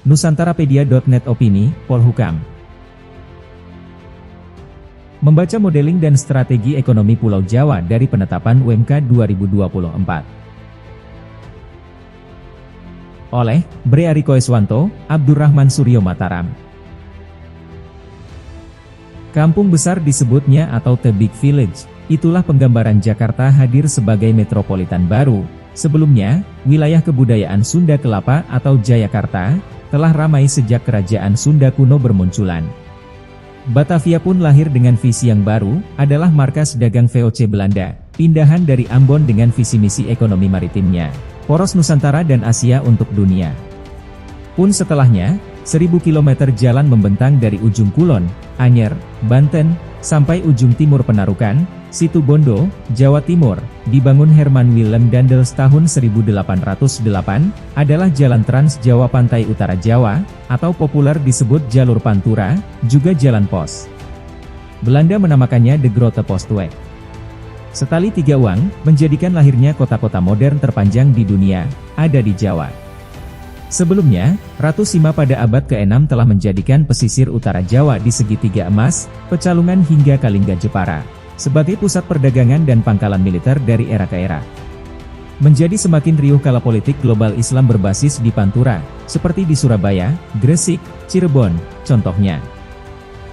Nusantarapedia.net Opini, Polhukam. Membaca modeling dan strategi ekonomi Pulau Jawa dari penetapan UMK 2024. Oleh Bre Ariko Eswanto, Abdurrahman Suryo Mataram. Kampung besar disebutnya atau The Big Village, itulah penggambaran Jakarta hadir sebagai metropolitan baru. Sebelumnya, wilayah kebudayaan Sunda Kelapa atau Jayakarta, telah ramai sejak kerajaan Sunda kuno bermunculan. Batavia pun lahir dengan visi yang baru, adalah markas dagang VOC Belanda, pindahan dari Ambon dengan visi misi ekonomi maritimnya, poros Nusantara dan Asia untuk dunia. Pun setelahnya, 1000 km jalan membentang dari ujung Kulon, Anyer, Banten, sampai ujung timur Penarukan, Situbondo, Jawa Timur, dibangun Herman Willem Daendels tahun 1808, adalah Jalan Trans Jawa Pantai Utara Jawa, atau populer disebut Jalur Pantura, juga Jalan Pos. Belanda menamakannya De Grote Postweg. Setali tiga uang, menjadikan lahirnya kota-kota modern terpanjang di dunia, ada di Jawa. Sebelumnya, Ratu Sima pada abad ke-6 telah menjadikan pesisir utara Jawa di segitiga emas, Pecalungan hingga Kalingga Jepara, sebagai pusat perdagangan dan pangkalan militer dari era ke era. Menjadi semakin riuh kala politik global Islam berbasis di Pantura, seperti di Surabaya, Gresik, Cirebon, contohnya.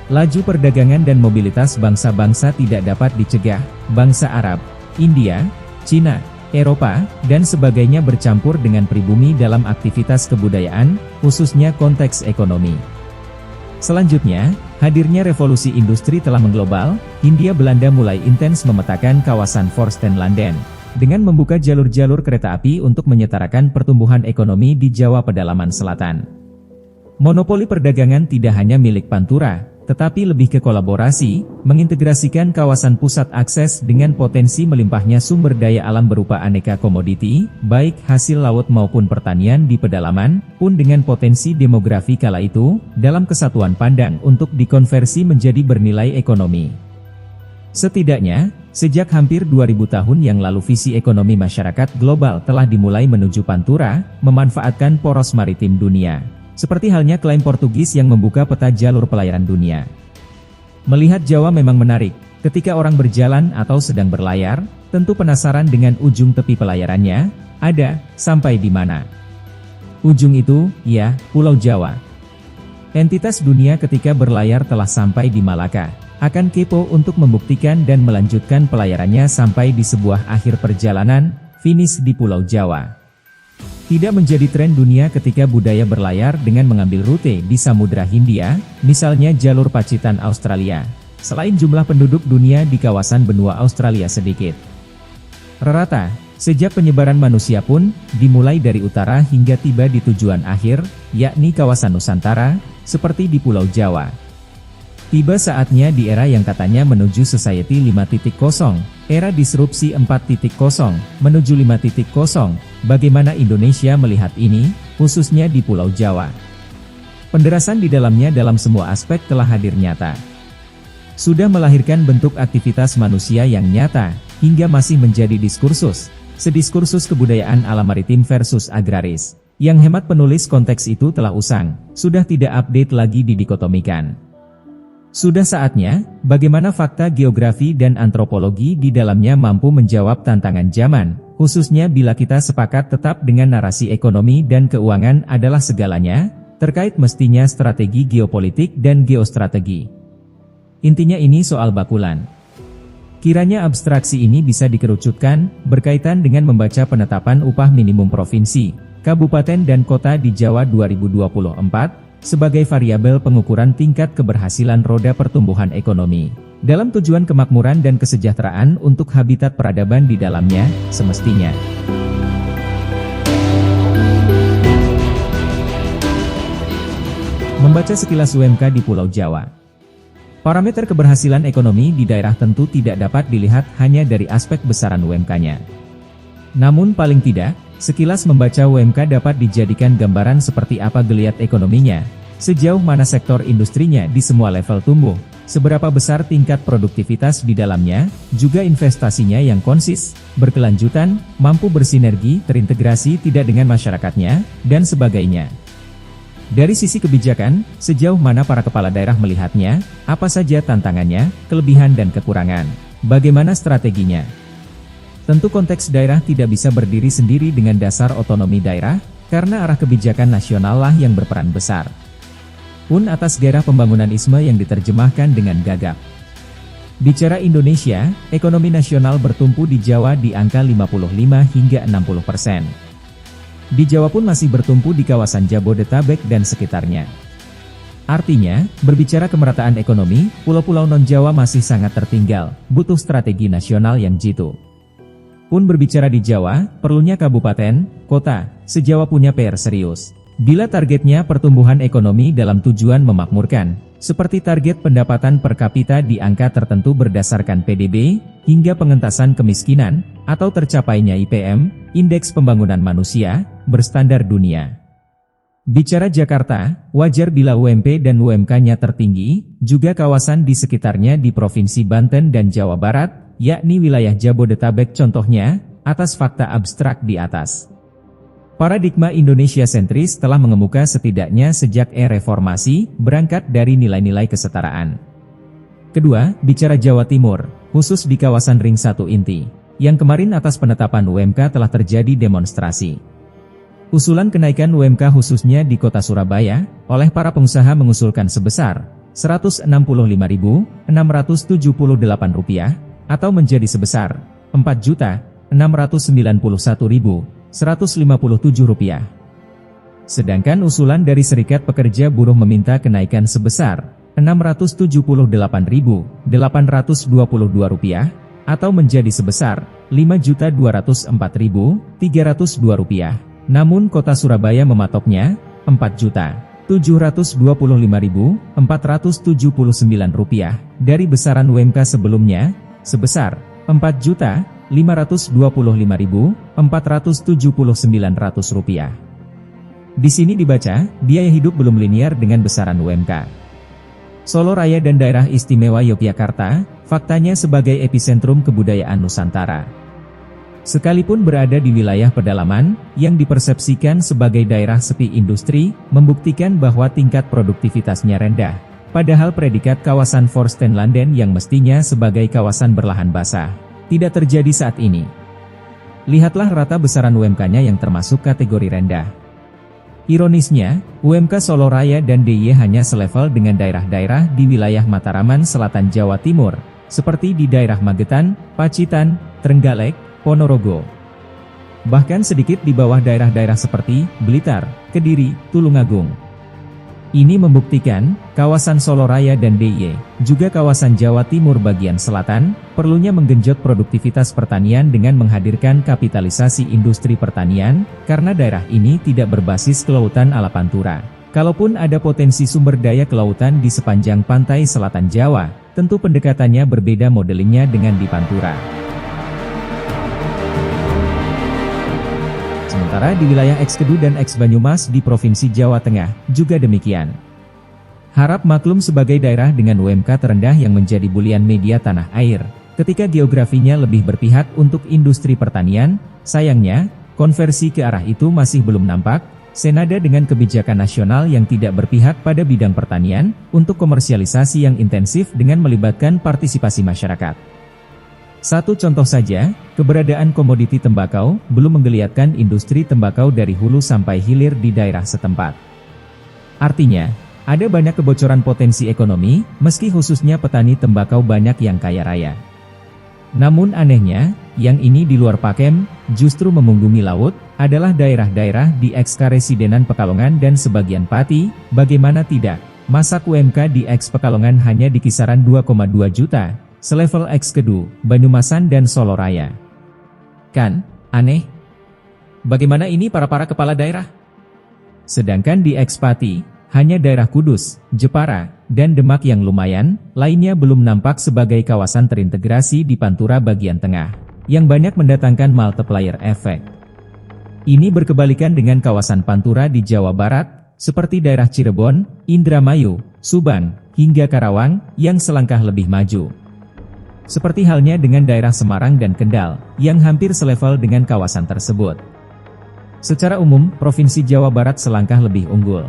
Laju perdagangan dan mobilitas bangsa-bangsa tidak dapat dicegah, bangsa Arab, India, Cina, Eropa, dan sebagainya bercampur dengan pribumi dalam aktivitas kebudayaan, khususnya konteks ekonomi. Selanjutnya, hadirnya revolusi industri telah mengglobal, Hindia Belanda mulai intens memetakan kawasan Forstenlanden, dengan membuka jalur-jalur kereta api untuk menyetarakan pertumbuhan ekonomi di Jawa pedalaman selatan. Monopoli perdagangan tidak hanya milik Pantura, tetapi lebih ke kolaborasi, mengintegrasikan kawasan pusat akses dengan potensi melimpahnya sumber daya alam berupa aneka komoditi, baik hasil laut maupun pertanian di pedalaman, pun dengan potensi demografi kala itu, dalam kesatuan pandang untuk dikonversi menjadi bernilai ekonomi. Setidaknya, sejak hampir 2000 tahun yang lalu visi ekonomi masyarakat global telah dimulai menuju Pantura, memanfaatkan poros maritim dunia. Seperti halnya klaim Portugis yang membuka peta jalur pelayaran dunia. Melihat Jawa memang menarik, ketika orang berjalan atau sedang berlayar, tentu penasaran dengan ujung tepi pelayarannya, ada, sampai di mana. Ujung itu, ya, Pulau Jawa. Entitas dunia ketika berlayar telah sampai di Malaka, akan kepo untuk membuktikan dan melanjutkan pelayarannya sampai di sebuah akhir perjalanan, finish di Pulau Jawa. Tidak menjadi tren dunia ketika budaya berlayar dengan mengambil rute di Samudra Hindia, misalnya jalur Pacitan Australia. Selain jumlah penduduk dunia di kawasan benua Australia sedikit. Rata, sejak penyebaran manusia pun, dimulai dari utara hingga tiba di tujuan akhir, yakni kawasan Nusantara, seperti di Pulau Jawa. Tiba saatnya di era yang katanya menuju Society 5.0, era disrupsi 4.0, menuju 5.0, bagaimana Indonesia melihat ini, khususnya di Pulau Jawa. Penderasan di dalamnya dalam semua aspek telah hadir nyata. Sudah melahirkan bentuk aktivitas manusia yang nyata, hingga masih menjadi diskursus, sediskursus kebudayaan ala maritim versus agraris. Yang hemat penulis konteks itu telah usang, sudah tidak update lagi didikotomikan. Sudah saatnya, bagaimana fakta geografi dan antropologi di dalamnya mampu menjawab tantangan zaman, khususnya bila kita sepakat tetap dengan narasi ekonomi dan keuangan adalah segalanya, terkait mestinya strategi geopolitik dan geostrategi. Intinya ini soal bakulan. Kiranya abstraksi ini bisa dikerucutkan, berkaitan dengan membaca penetapan upah minimum provinsi, kabupaten dan kota di Jawa 2024, sebagai variabel pengukuran tingkat keberhasilan roda pertumbuhan ekonomi, dalam tujuan kemakmuran dan kesejahteraan untuk habitat peradaban di dalamnya, semestinya. Membaca sekilas UMK di Pulau Jawa. Parameter keberhasilan ekonomi di daerah tentu tidak dapat dilihat hanya dari aspek besaran UMK-nya. Namun paling tidak, sekilas membaca UMK dapat dijadikan gambaran seperti apa geliat ekonominya, sejauh mana sektor industrinya di semua level tumbuh, seberapa besar tingkat produktivitas di dalamnya, juga investasinya yang konsis, berkelanjutan, mampu bersinergi, terintegrasi tidak dengan masyarakatnya, dan sebagainya. Dari sisi kebijakan, sejauh mana para kepala daerah melihatnya, apa saja tantangannya, kelebihan dan kekurangan, bagaimana strateginya. Tentu konteks daerah tidak bisa berdiri sendiri dengan dasar otonomi daerah, karena arah kebijakan nasional lah yang berperan besar. Pun atas gairah pembangunanisme yang diterjemahkan dengan gagap. Bicara Indonesia, ekonomi nasional bertumpu di Jawa di angka 55 hingga 60%. Di Jawa pun masih bertumpu di kawasan Jabodetabek dan sekitarnya. Artinya, berbicara kemerataan ekonomi, pulau-pulau non-Jawa masih sangat tertinggal, butuh strategi nasional yang jitu. Pun berbicara di Jawa, perlunya kabupaten, kota, se-Jawa punya PR serius. Bila targetnya pertumbuhan ekonomi dalam tujuan memakmurkan, seperti target pendapatan per kapita di angka tertentu berdasarkan PDB, hingga pengentasan kemiskinan, atau tercapainya IPM, Indeks Pembangunan Manusia, berstandar dunia. Bicara Jakarta, wajar bila UMP dan UMK-nya tertinggi, juga kawasan di sekitarnya di Provinsi Banten dan Jawa Barat, yakni wilayah Jabodetabek contohnya, atas fakta abstrak di atas. Paradigma Indonesia sentris telah mengemuka setidaknya sejak era reformasi, berangkat dari nilai-nilai kesetaraan. Kedua, bicara Jawa Timur, khusus di kawasan Ring 1 inti, yang kemarin atas penetapan UMK telah terjadi demonstrasi. Usulan kenaikan UMK khususnya di kota Surabaya, oleh para pengusaha mengusulkan sebesar Rp165.678, atau menjadi sebesar Rp4.691.157. Sedangkan usulan dari Serikat Pekerja Buruh meminta kenaikan sebesar Rp678.822, atau menjadi sebesar Rp5.204.302. Namun kota Surabaya mematoknya Rp4.725.479 dari besaran UMK sebelumnya, sebesar Rp4.525.479. Di sini dibaca, biaya hidup belum linear dengan besaran UMK. Solo Raya dan Daerah Istimewa Yogyakarta, faktanya sebagai epicentrum kebudayaan Nusantara. Sekalipun berada di wilayah pedalaman, yang dipersepsikan sebagai daerah sepi industri, membuktikan bahwa tingkat produktivitasnya rendah. Padahal predikat kawasan Forstenlanden yang mestinya sebagai kawasan berlahan basah, tidak terjadi saat ini. Lihatlah rata besaran UMK-nya yang termasuk kategori rendah. Ironisnya, UMK Solo Raya dan DIY hanya selevel dengan daerah-daerah di wilayah Mataraman Selatan Jawa Timur, seperti di daerah Magetan, Pacitan, Trenggalek, Ponorogo. Bahkan sedikit di bawah daerah-daerah seperti Blitar, Kediri, Tulungagung. Ini membuktikan, kawasan Solo Raya dan DIY, juga kawasan Jawa Timur bagian selatan, perlunya menggenjot produktivitas pertanian dengan menghadirkan kapitalisasi industri pertanian, karena daerah ini tidak berbasis kelautan ala Pantura. Kalaupun ada potensi sumber daya kelautan di sepanjang pantai selatan Jawa, tentu pendekatannya berbeda modelingnya dengan di Pantura. Sementara di wilayah Eks-Kedu dan Eks-Banyumas di Provinsi Jawa Tengah, juga demikian. Harap maklum sebagai daerah dengan UMK terendah yang menjadi bulian media tanah air, ketika geografinya lebih berpihak untuk industri pertanian, sayangnya, konversi ke arah itu masih belum nampak, senada dengan kebijakan nasional yang tidak berpihak pada bidang pertanian, untuk komersialisasi yang intensif dengan melibatkan partisipasi masyarakat. Satu contoh saja, keberadaan komoditi tembakau belum menggeliatkan industri tembakau dari hulu sampai hilir di daerah setempat. Artinya, ada banyak kebocoran potensi ekonomi, meski khususnya petani tembakau banyak yang kaya raya. Namun anehnya, yang ini di luar Pakem, justru memunggungi laut, adalah daerah-daerah di eks-Karesidenan Pekalongan dan sebagian Pati. Bagaimana tidak, masa UMK di eks-Pekalongan hanya di kisaran 2,2 juta, selevel Eks-Kedu, Banyumasan dan Solo Raya. Kan, aneh? Bagaimana ini para kepala daerah? Sedangkan di Eks-Pati, hanya daerah Kudus, Jepara, dan Demak yang lumayan, lainnya belum nampak sebagai kawasan terintegrasi di Pantura bagian tengah, yang banyak mendatangkan multiplier effect. Ini berkebalikan dengan kawasan Pantura di Jawa Barat, seperti daerah Cirebon, Indramayu, Subang, hingga Karawang, yang selangkah lebih maju. Seperti halnya dengan daerah Semarang dan Kendal, yang hampir selevel dengan kawasan tersebut. Secara umum, Provinsi Jawa Barat selangkah lebih unggul.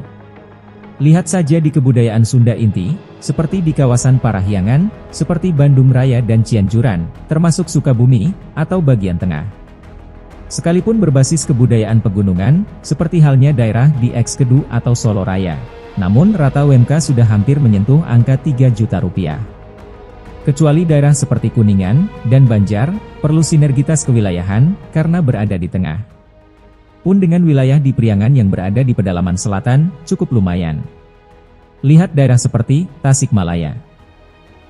Lihat saja di kebudayaan Sunda inti, seperti di kawasan Parahyangan, seperti Bandung Raya dan Cianjuran, termasuk Sukabumi, atau bagian tengah. Sekalipun berbasis kebudayaan pegunungan, seperti halnya daerah di Kedu atau Solo Raya, namun rata UMK sudah hampir menyentuh angka 3 juta rupiah. Kecuali daerah seperti Kuningan dan Banjar, perlu sinergitas kewilayahan, karena berada di tengah. Pun dengan wilayah di Priangan yang berada di pedalaman selatan, cukup lumayan. Lihat daerah seperti Tasikmalaya.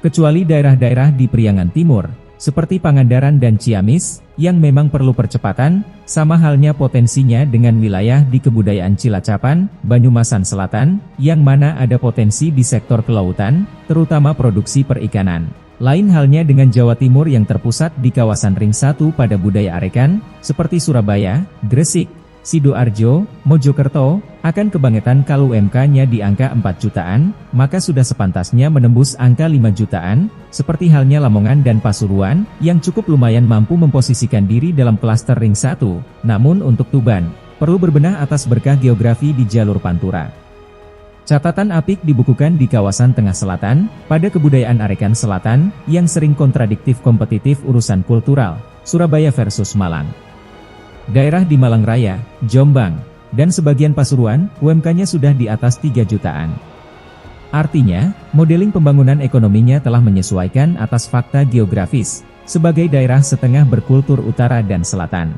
Kecuali daerah-daerah di Priangan Timur, seperti Pangandaran dan Ciamis, yang memang perlu percepatan, sama halnya potensinya dengan wilayah di kebudayaan Cilacapan, Banyumasan Selatan, yang mana ada potensi di sektor kelautan, terutama produksi perikanan. Lain halnya dengan Jawa Timur yang terpusat di kawasan Ring 1 pada budaya Arekan, seperti Surabaya, Gresik, Sidoarjo, Mojokerto, akan kebangetan kalau UMK-nya di angka 4 jutaan, maka sudah sepantasnya menembus angka 5 jutaan, seperti halnya Lamongan dan Pasuruan, yang cukup lumayan mampu memposisikan diri dalam klaster Ring 1, namun untuk Tuban, perlu berbenah atas berkah geografi di jalur Pantura. Catatan apik dibukukan di kawasan Tengah Selatan, pada kebudayaan Arekan Selatan, yang sering kontradiktif kompetitif urusan kultural, Surabaya versus Malang. Daerah di Malang Raya, Jombang, dan sebagian Pasuruan, UMK-nya sudah di atas 3 jutaan. Artinya, modeling pembangunan ekonominya telah menyesuaikan atas fakta geografis, sebagai daerah setengah berkultur utara dan selatan.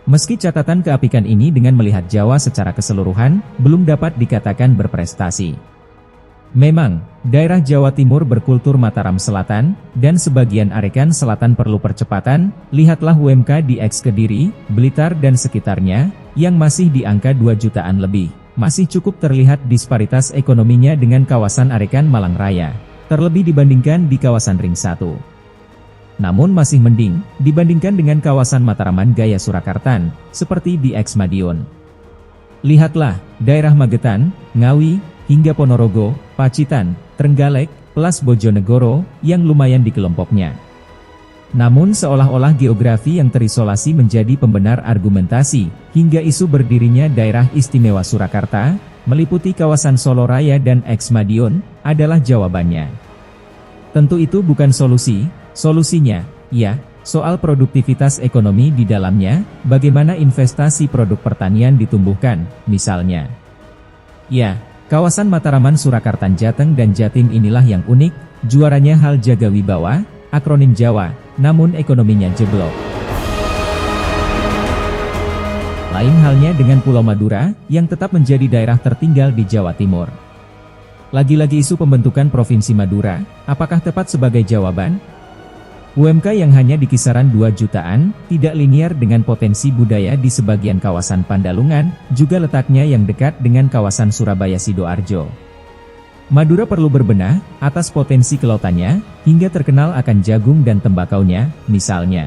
Meski catatan keapikan ini dengan melihat Jawa secara keseluruhan, belum dapat dikatakan berprestasi. Memang, daerah Jawa Timur berkultur Mataram Selatan, dan sebagian Arekan Selatan perlu percepatan, lihatlah UMK di Kediri, Blitar dan sekitarnya, yang masih di angka 2 jutaan lebih. Masih cukup terlihat disparitas ekonominya dengan kawasan Arekan Malang Raya, terlebih dibandingkan di kawasan Ring 1. Namun masih mending, dibandingkan dengan kawasan Mataraman Gaya Surakarta, seperti di Madiun. Lihatlah, daerah Magetan, Ngawi, hingga Ponorogo, Pacitan, Trenggalek, Pelas Bojonegoro, yang lumayan di kelompoknya. Namun seolah-olah geografi yang terisolasi menjadi pembenar argumentasi, hingga isu berdirinya daerah istimewa Surakarta, meliputi kawasan Solo Raya dan Madiun, adalah jawabannya. Tentu itu bukan solusi. Solusinya, ya, soal produktivitas ekonomi di dalamnya, bagaimana investasi produk pertanian ditumbuhkan, misalnya. Ya, kawasan Mataraman Surakarta Jateng dan Jatim inilah yang unik, juaranya hal jaga wibawa, akronim Jawa, namun ekonominya jeblok. Lain halnya dengan Pulau Madura, yang tetap menjadi daerah tertinggal di Jawa Timur. Lagi-lagi isu pembentukan Provinsi Madura, apakah tepat sebagai jawaban? UMK yang hanya di kisaran 2 jutaan, tidak linear dengan potensi budaya di sebagian kawasan Pandalungan, juga letaknya yang dekat dengan kawasan Surabaya Sidoarjo. Madura perlu berbenah, atas potensi kelautannya, hingga terkenal akan jagung dan tembakaunya, misalnya.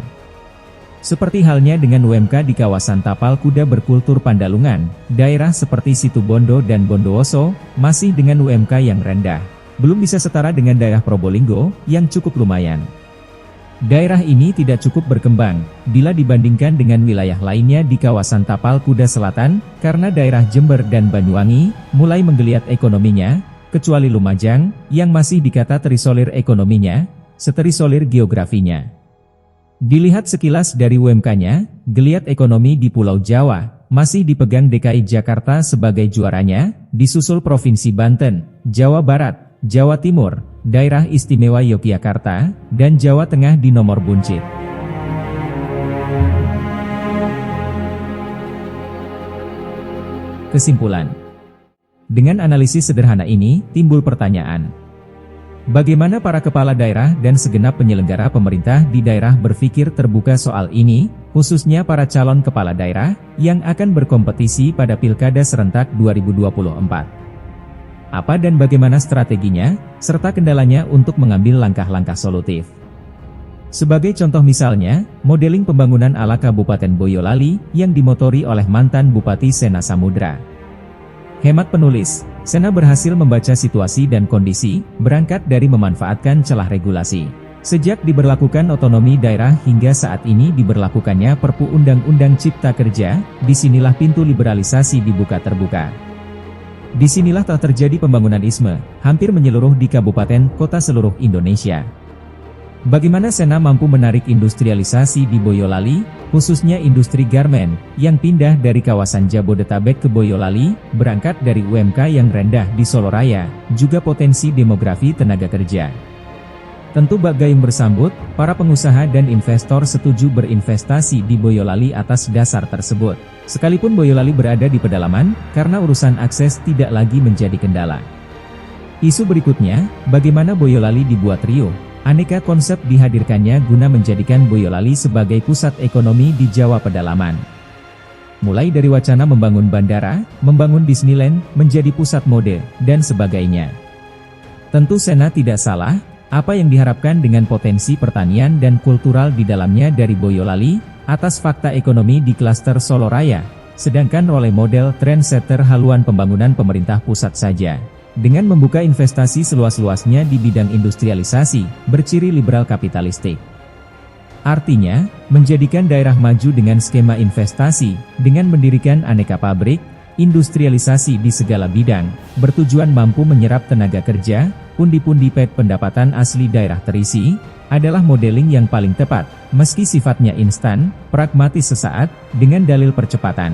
Seperti halnya dengan UMK di kawasan Tapal Kuda berkultur Pandalungan, daerah seperti Situbondo dan Bondowoso, masih dengan UMK yang rendah. Belum bisa setara dengan daerah Probolinggo, yang cukup lumayan. Daerah ini tidak cukup berkembang, bila dibandingkan dengan wilayah lainnya di kawasan Tapal Kuda Selatan, karena daerah Jember dan Banyuwangi, mulai menggeliat ekonominya, kecuali Lumajang, yang masih dikata terisolir ekonominya, seterisolir geografinya. Dilihat sekilas dari UMK-nya, geliat ekonomi di Pulau Jawa, masih dipegang DKI Jakarta sebagai juaranya, disusul Provinsi Banten, Jawa Barat, Jawa Timur, Daerah Istimewa Yogyakarta, dan Jawa Tengah di nomor buncit. Kesimpulan. Dengan analisis sederhana ini, timbul pertanyaan. Bagaimana para kepala daerah dan segenap penyelenggara pemerintah di daerah berpikir terbuka soal ini, khususnya para calon kepala daerah, yang akan berkompetisi pada Pilkada Serentak 2024. Apa dan bagaimana strateginya, serta kendalanya untuk mengambil langkah-langkah solutif. Sebagai contoh misalnya, modeling pembangunan ala Kabupaten Boyolali, yang dimotori oleh mantan Bupati Sena Samudra. Hemat penulis, Sena berhasil membaca situasi dan kondisi, berangkat dari memanfaatkan celah regulasi. Sejak diberlakukan otonomi daerah hingga saat ini diberlakukannya Perpu Undang-Undang Cipta Kerja, disinilah pintu liberalisasi dibuka terbuka. Disinilah telah terjadi pembangunan ISME, hampir menyeluruh di kabupaten kota seluruh Indonesia. Bagaimana Sena mampu menarik industrialisasi di Boyolali, khususnya industri garmen, yang pindah dari kawasan Jabodetabek ke Boyolali, berangkat dari UMK yang rendah di Soloraya, juga potensi demografi tenaga kerja. Tentu bak gayung bersambut, para pengusaha dan investor setuju berinvestasi di Boyolali atas dasar tersebut. Sekalipun Boyolali berada di pedalaman, karena urusan akses tidak lagi menjadi kendala. Isu berikutnya, bagaimana Boyolali dibuat riuh. Aneka konsep dihadirkannya guna menjadikan Boyolali sebagai pusat ekonomi di Jawa pedalaman. Mulai dari wacana membangun bandara, membangun Disneyland, menjadi pusat mode, dan sebagainya. Tentu Sena tidak salah, apa yang diharapkan dengan potensi pertanian dan kultural di dalamnya dari Boyolali, atas fakta ekonomi di klaster Soloraya, sedangkan role model trendsetter haluan pembangunan pemerintah pusat saja. Dengan membuka investasi seluas-luasnya di bidang industrialisasi, berciri liberal kapitalistik. Artinya, menjadikan daerah maju dengan skema investasi, dengan mendirikan aneka pabrik, industrialisasi di segala bidang, bertujuan mampu menyerap tenaga kerja, pundi-pundi pet pendapatan asli daerah terisi, adalah modeling yang paling tepat, meski sifatnya instan, pragmatis sesaat, dengan dalil percepatan.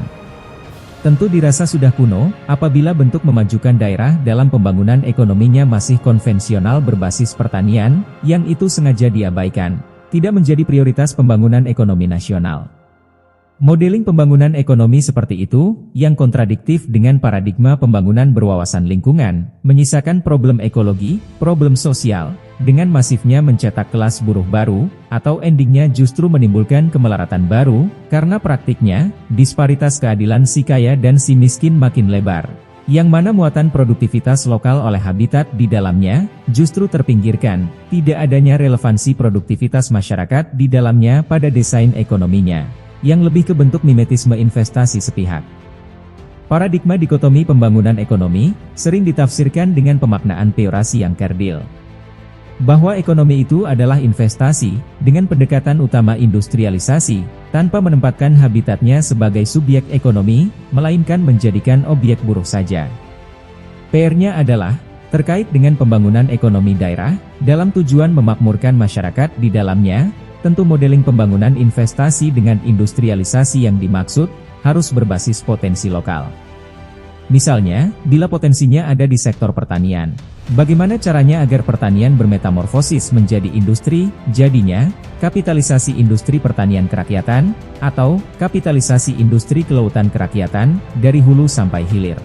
Tentu dirasa sudah kuno, apabila bentuk memajukan daerah dalam pembangunan ekonominya masih konvensional berbasis pertanian, yang itu sengaja diabaikan, tidak menjadi prioritas pembangunan ekonomi nasional. Modeling pembangunan ekonomi seperti itu, yang kontradiktif dengan paradigma pembangunan berwawasan lingkungan, menyisakan problem ekologi, problem sosial, dengan masifnya mencetak kelas buruh baru, atau endingnya justru menimbulkan kemelaratan baru, karena praktiknya, disparitas keadilan si kaya dan si miskin makin lebar. Yang mana muatan produktivitas lokal oleh habitat di dalamnya, justru terpinggirkan, tidak adanya relevansi produktivitas masyarakat di dalamnya pada desain ekonominya, yang lebih ke bentuk mimetisme investasi sepihak. Paradigma dikotomi pembangunan ekonomi, sering ditafsirkan dengan pemaknaan teorasi yang kerdil. Bahwa ekonomi itu adalah investasi, dengan pendekatan utama industrialisasi, tanpa menempatkan habitatnya sebagai subjek ekonomi, melainkan menjadikan objek buruh saja. PR-nya adalah, terkait dengan pembangunan ekonomi daerah, dalam tujuan memakmurkan masyarakat di dalamnya, tentu modeling pembangunan investasi dengan industrialisasi yang dimaksud, harus berbasis potensi lokal. Misalnya, bila potensinya ada di sektor pertanian, bagaimana caranya agar pertanian bermetamorfosis menjadi industri, jadinya, kapitalisasi industri pertanian kerakyatan, atau kapitalisasi industri kelautan kerakyatan, dari hulu sampai hilir.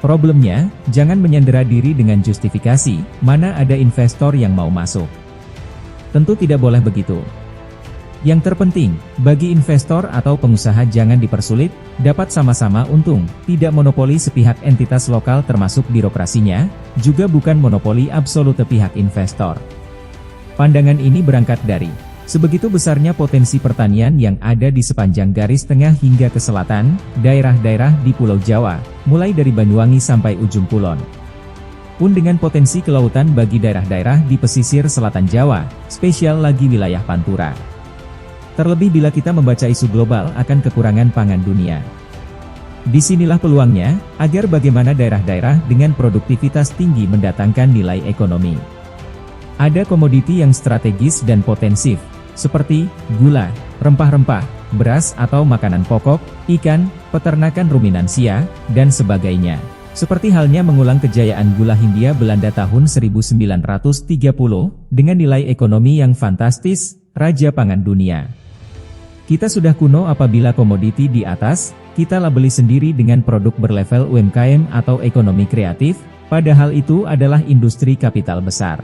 Problemnya, jangan menyandera diri dengan justifikasi, mana ada investor yang mau masuk. Tentu tidak boleh begitu. Yang terpenting, bagi investor atau pengusaha jangan dipersulit, dapat sama-sama untung, tidak monopoli sepihak entitas lokal termasuk birokrasinya, juga bukan monopoli absolute pihak investor. Pandangan ini berangkat dari, sebegitu besarnya potensi pertanian yang ada di sepanjang garis tengah hingga ke selatan, daerah-daerah di Pulau Jawa, mulai dari Banyuwangi sampai ujung kulon. Pun dengan potensi kelautan bagi daerah-daerah di pesisir selatan Jawa, spesial lagi wilayah Pantura. Terlebih bila kita membaca isu global akan kekurangan pangan dunia. Disinilah peluangnya, agar bagaimana daerah-daerah dengan produktivitas tinggi mendatangkan nilai ekonomi. Ada komoditi yang strategis dan potensif, seperti gula, rempah-rempah, beras atau makanan pokok, ikan, peternakan ruminansia, dan sebagainya. Seperti halnya mengulang kejayaan gula Hindia Belanda tahun 1930, dengan nilai ekonomi yang fantastis, raja pangan dunia. Kita sudah kuno apabila komoditi di atas, kita labeli sendiri dengan produk berlevel UMKM atau ekonomi kreatif, padahal itu adalah industri kapital besar.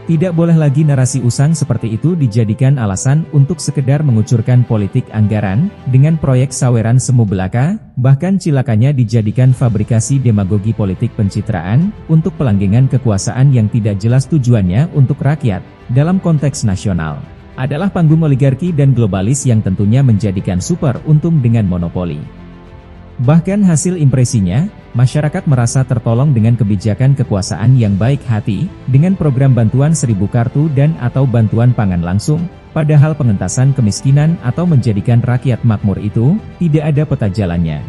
Tidak boleh lagi narasi usang seperti itu dijadikan alasan untuk sekedar mengucurkan politik anggaran, dengan proyek saweran semu belaka, bahkan cilakanya dijadikan fabrikasi demagogi politik pencitraan, untuk pelanggengan kekuasaan yang tidak jelas tujuannya untuk rakyat, dalam konteks nasional. Adalah panggung oligarki dan globalis yang tentunya menjadikan super untung dengan monopoli. Bahkan hasil impresinya, masyarakat merasa tertolong dengan kebijakan kekuasaan yang baik hati, dengan program bantuan 1000 kartu dan atau bantuan pangan langsung, padahal pengentasan kemiskinan atau menjadikan rakyat makmur itu, tidak ada peta jalannya.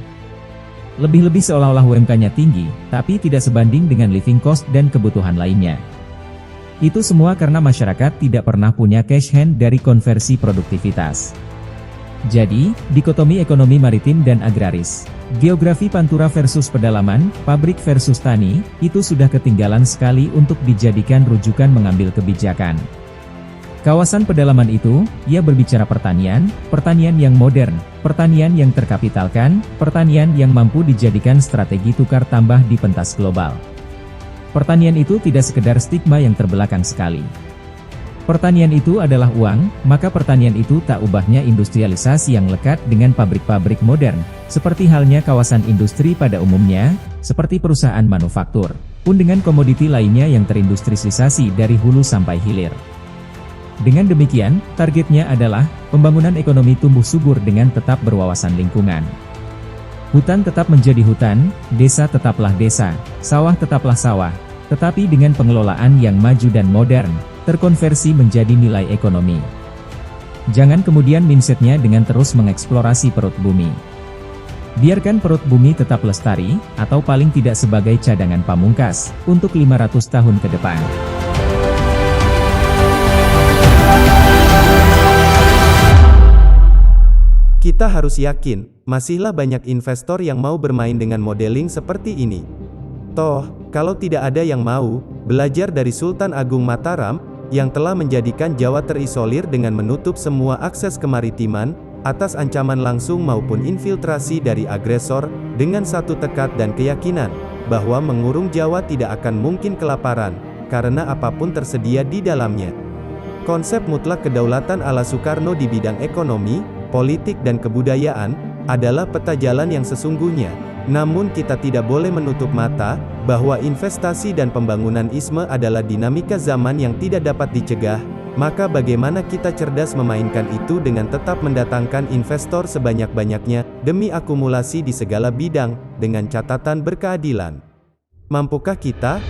Lebih-lebih seolah-olah UMK-nya tinggi, tapi tidak sebanding dengan living cost dan kebutuhan lainnya. Itu semua karena masyarakat tidak pernah punya cash hand dari konversi produktivitas. Jadi, dikotomi ekonomi maritim dan agraris, geografi pantura versus pedalaman, pabrik versus tani, itu sudah ketinggalan sekali untuk dijadikan rujukan mengambil kebijakan. Kawasan pedalaman itu, ia berbicara pertanian, pertanian yang modern, pertanian yang terkapitalkan, pertanian yang mampu dijadikan strategi tukar tambah di pentas global. Pertanian itu tidak sekedar stigma yang terbelakang sekali. Pertanian itu adalah uang, maka pertanian itu tak ubahnya industrialisasi yang lekat dengan pabrik-pabrik modern, seperti halnya kawasan industri pada umumnya, seperti perusahaan manufaktur, pun dengan komoditi lainnya yang terindustrialisasi dari hulu sampai hilir. Dengan demikian, targetnya adalah pembangunan ekonomi tumbuh subur dengan tetap berwawasan lingkungan. Hutan tetap menjadi hutan, desa tetaplah desa, sawah tetaplah sawah, tetapi dengan pengelolaan yang maju dan modern, terkonversi menjadi nilai ekonomi. Jangan kemudian mindsetnya dengan terus mengeksplorasi perut bumi. Biarkan perut bumi tetap lestari, atau paling tidak sebagai cadangan pamungkas, untuk 500 tahun ke depan. Kita harus yakin, masihlah banyak investor yang mau bermain dengan modeling seperti ini. Toh, kalau tidak ada yang mau, belajar dari Sultan Agung Mataram, yang telah menjadikan Jawa terisolir dengan menutup semua akses kemaritiman, atas ancaman langsung maupun infiltrasi dari agresor, dengan satu tekad dan keyakinan, bahwa mengurung Jawa tidak akan mungkin kelaparan, karena apapun tersedia di dalamnya. Konsep mutlak kedaulatan ala Soekarno di bidang ekonomi, politik dan kebudayaan, adalah peta jalan yang sesungguhnya. Namun kita tidak boleh menutup mata, bahwa investasi dan pembangunan-isme adalah dinamika zaman yang tidak dapat dicegah, maka bagaimana kita cerdas memainkan itu dengan tetap mendatangkan investor sebanyak-banyaknya, demi akumulasi di segala bidang, dengan catatan berkeadilan. Mampukah kita?